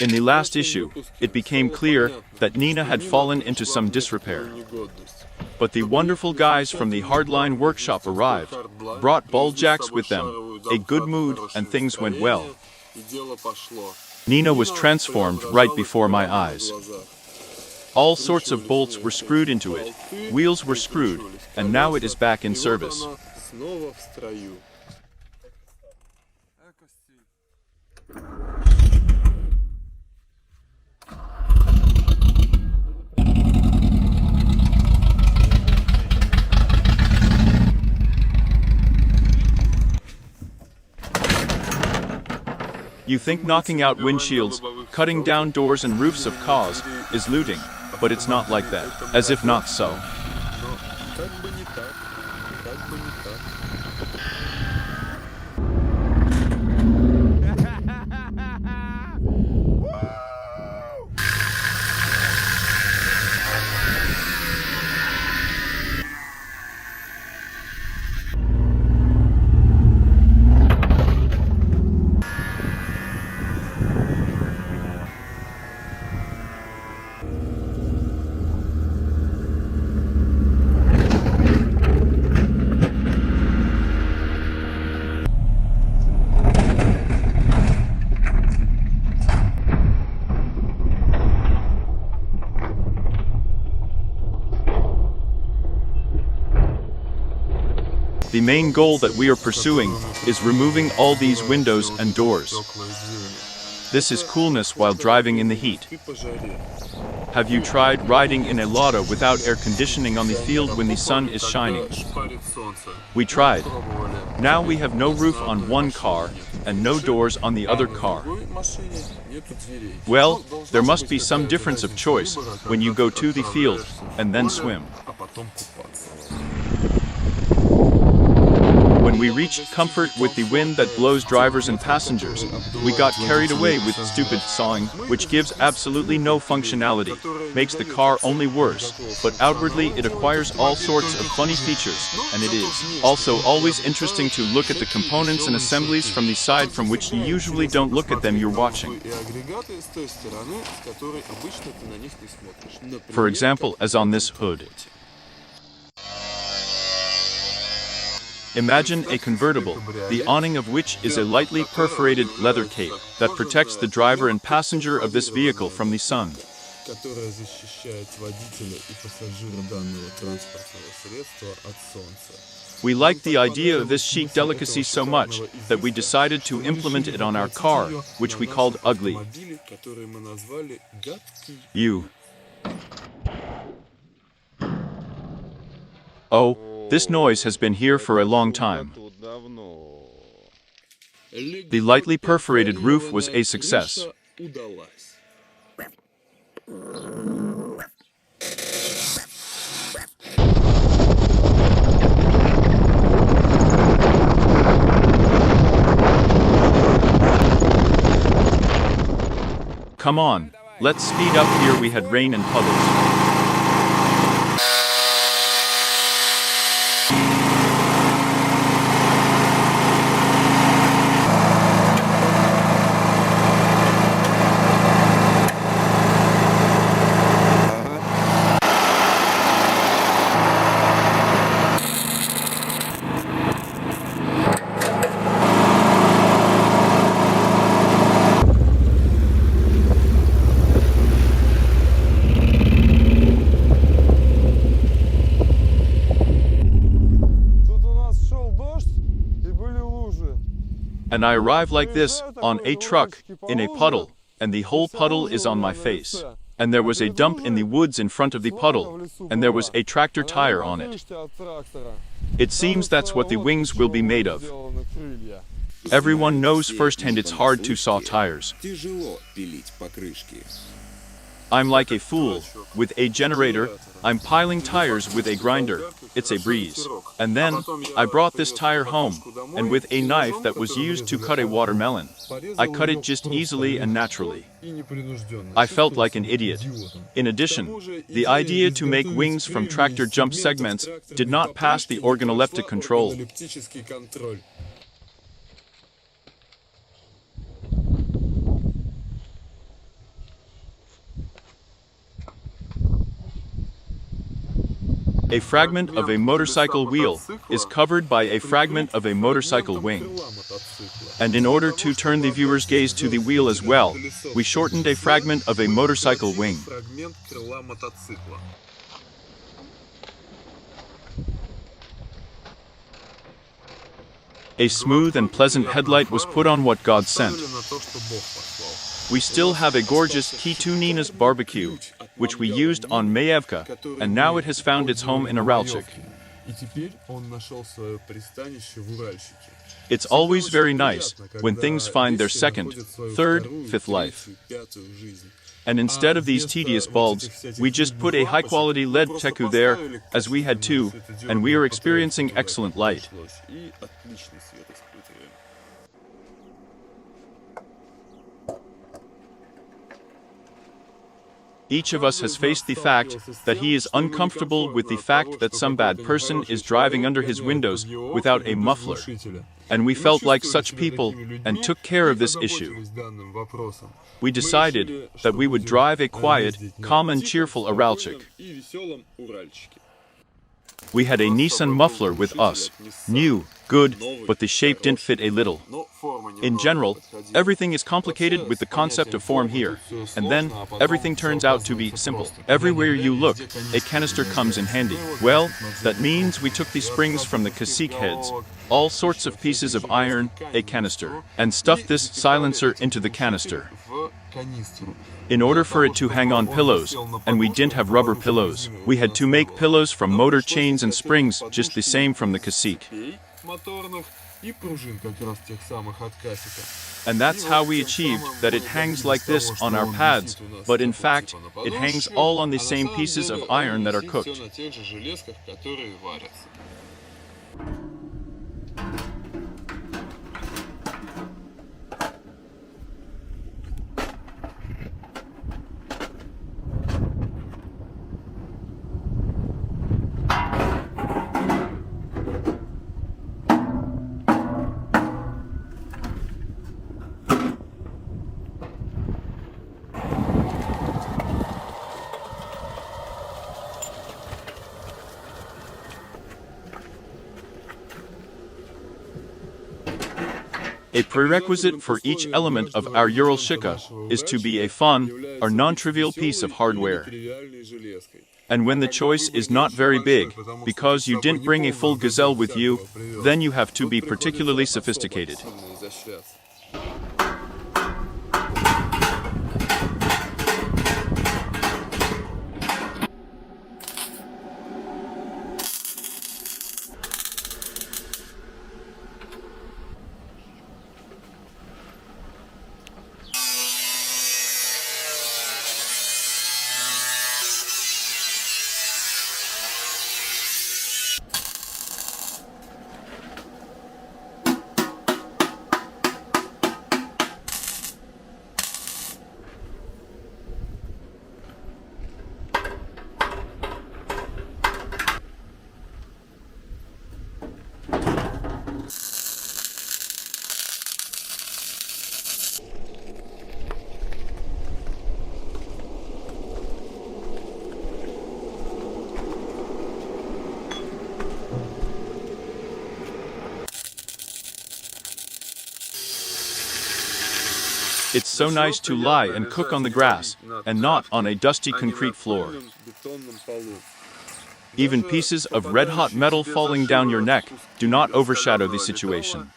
In the last issue, it became clear that Nina had fallen into some disrepair. But the wonderful guys from the Hardline workshop arrived, brought ball jacks with them, a good mood, and things went well. Nina was transformed right before my eyes. All sorts of bolts were screwed into it, wheels were screwed, and now it is back in service. You think knocking out windshields, cutting down doors and roofs of cars is looting, but it's not like that, as if not so. The main goal that we are pursuing is removing all these windows and doors. This is coolness while driving in the heat. Have you tried riding in a Lada without air conditioning on the field when the sun is shining? We tried. Now we have no roof on one car and no doors on the other car. Well, there must be some difference of choice when you go to the field and then swim. When we reached comfort with the wind that blows drivers and passengers, we got carried away with stupid sawing, which gives absolutely no functionality, makes the car only worse, but outwardly it acquires all sorts of funny features, and it is also always interesting to look at the components and assemblies from the side from which you usually don't look at them you're watching. For example, as on this hood. Imagine a convertible, the awning of which is a lightly perforated leather cape that protects the driver and passenger of this vehicle from the sun. We liked the idea of this chic delicacy so much that we decided to implement it on our car, which we called Ugly. Oh. This noise has been here for a long time. The lightly perforated roof was a success. Come on, let's speed up here. We had rain and puddles. And I arrive like this, on a truck, in a puddle, and the whole puddle is on my face. And there was a dump in the woods in front of the puddle, and there was a tractor tire on it. It seems that's what the wings will be made of. Everyone knows firsthand it's hard to saw tires. I'm like a fool. With a generator, I'm piling tires with a grinder. It's a breeze. And then, I brought this tire home, and with a knife that was used to cut a watermelon, I cut it just easily and naturally. I felt like an idiot. In addition, the idea to make wings from tractor jump segments did not pass the organoleptic control. A fragment of a motorcycle wheel is covered by a fragment of a motorcycle wing. And in order to turn the viewer's gaze to the wheel as well, we shortened a fragment of a motorcycle wing. A smooth and pleasant headlight was put on what God sent. We still have a gorgeous key to Nina's barbecue, which we used on Mayevka, and now it has found its home in Uralchik. It's always very nice when things find their second, third, fifth life. And instead of these tedious bulbs, we just put a high-quality LED teku there, as we had to, and we are experiencing excellent light. Each of us has faced the fact that he is uncomfortable with the fact that some bad person is driving under his windows without a muffler. And we felt like such people and took care of this issue. We decided that we would drive a quiet, calm and cheerful Uralchik. We had a Nissan muffler with us, new, good, but the shape didn't fit a little. In general, everything is complicated with the concept of form here, and then everything turns out to be simple. Everywhere you look, a canister comes in handy. Well, that means we took the springs from the cacique heads, all sorts of pieces of iron, a canister, and stuffed this silencer into the canister. In order for it to hang on pillows, and we didn't have rubber pillows, we had to make pillows from motor chains and springs just the same from the cacique. And that's how we achieved that it hangs like this on our pads, but in fact, it hangs all on the same pieces of iron that are cooked. A prerequisite for each element of our Uralchika is to be a fun or non-trivial piece of hardware. And when the choice is not very big, because you didn't bring a full gazelle with you, then you have to be particularly sophisticated. It's so nice to lie and cook on the grass, and not on a dusty concrete floor. Even pieces of red-hot metal falling down your neck do not overshadow the situation.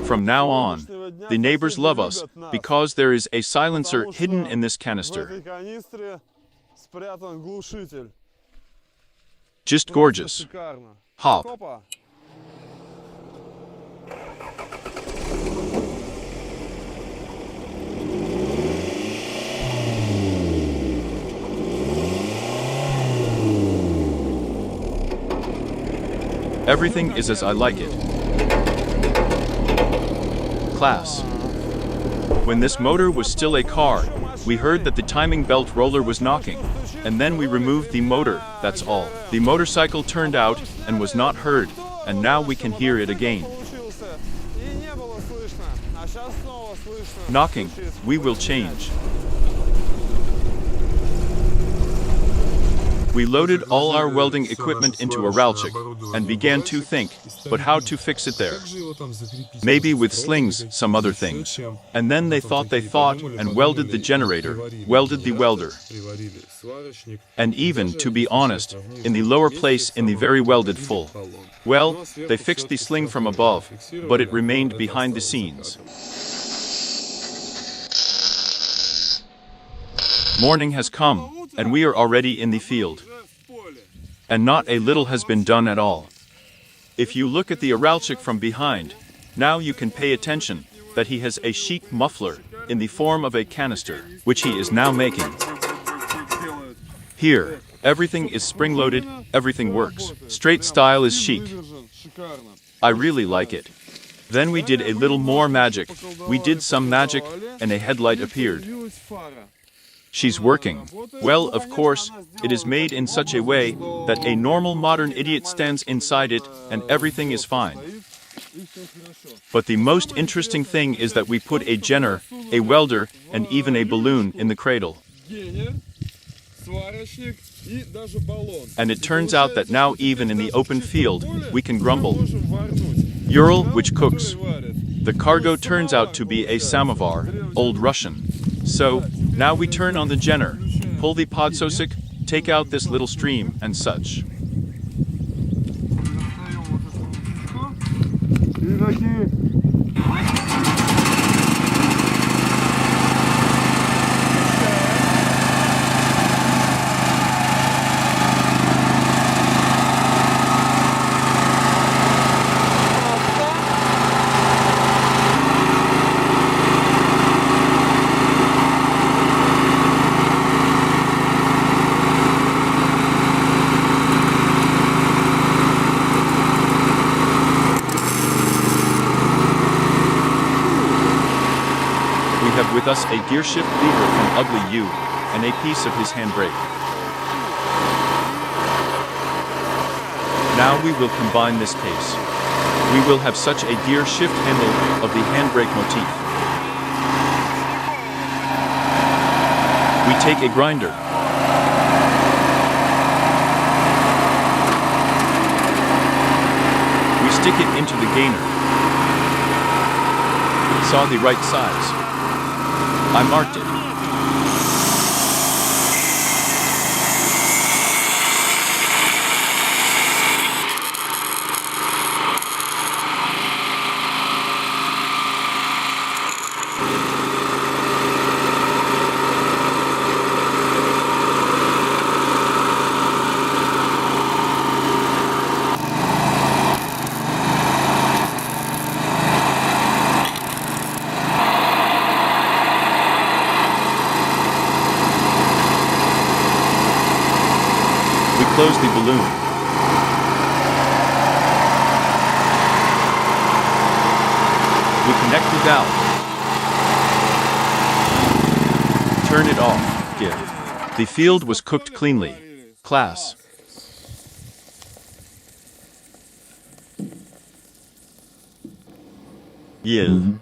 From now on, the neighbors love us because there is a silencer hidden in this canister. Just gorgeous. Hop. Everything is as I like it. Class. When this motor was still a car, we heard that the timing belt roller was knocking, and then we removed the motor, that's all. The motorcycle turned out and was not heard, and now we can hear it again. Knocking, we will change. We loaded all our welding equipment into a ralchik and began to think, but how to fix it there? Maybe with slings, some other things. And then they thought and welded the generator, welded the welder. And even, to be honest, in the lower place in the very welded full. Well, they fixed the sling from above, but it remained behind the scenes. Morning has come, and we are already in the field. And not a little has been done at all. If you look at the Aralchik from behind, now you can pay attention that he has a chic muffler in the form of a canister, which he is now making. Here, everything is spring-loaded, everything works. Straight style is chic. I really like it. Then we did a little more magic. We did some magic, and a headlight appeared. She's working. Well, of course, it is made in such a way that a normal modern idiot stands inside it and everything is fine. But the most interesting thing is that we put a jenner, a welder, and even a balloon in the cradle. And it turns out that now even in the open field, we can grumble. Ural, which cooks. The cargo turns out to be a samovar, Old Russian. So, now we turn on the jenner, pull the podsosik, take out this little stream, and such. We have with us a gear shift lever from Ugly U, and a piece of his handbrake. Now we will combine this case. We will have such a gear shift handle of the handbrake motif. We take a grinder. We stick it into the gainer. Saw the right size. I marked it. Close the balloon. We connect the valve. Turn it off. Give. The field was cooked cleanly. Class. Yield.